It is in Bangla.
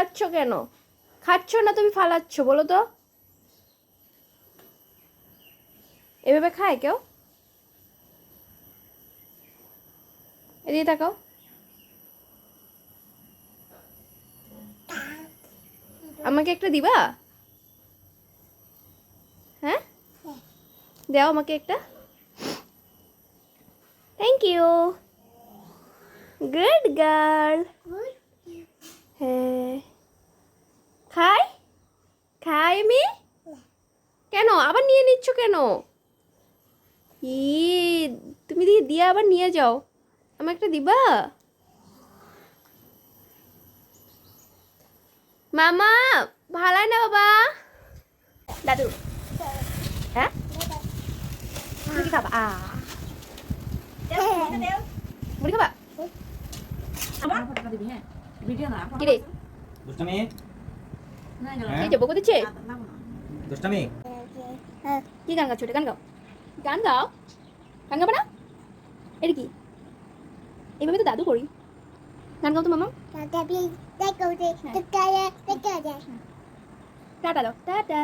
ফালাচ্ছ কেন? খাচ্ছ না তুমি ফালাচ্ছ বলো তো? এভাবে খায় কেউ? এদিকে তাকাও। আমাকে একটা দিবা? হ্যাঁ, দাও আমাকে একটা। Thank you, good girl. হ্যাঁ, খাই খাই আমি। কেন আবার নিয়ে নিচ্ছ কেন? ই, তুমি দিয়ে আবার নিয়ে যাও। আমাকে একটা দিবা? মামা ভালাই না বাবা। দাদু, হ্যাঁ তুমি কি খাবা? মুড়ি খাবা? কি রে? দুষ্টামি এই যে বকো দিচ্ছে। দুষ্টামি কি গান গাচ্ছ? গান গাও, গান গাও। গান গাবে না? এটা কি? এইভাবে তো দাদু করি। গান গাও তো মামা। টাটা দাও, টাটা।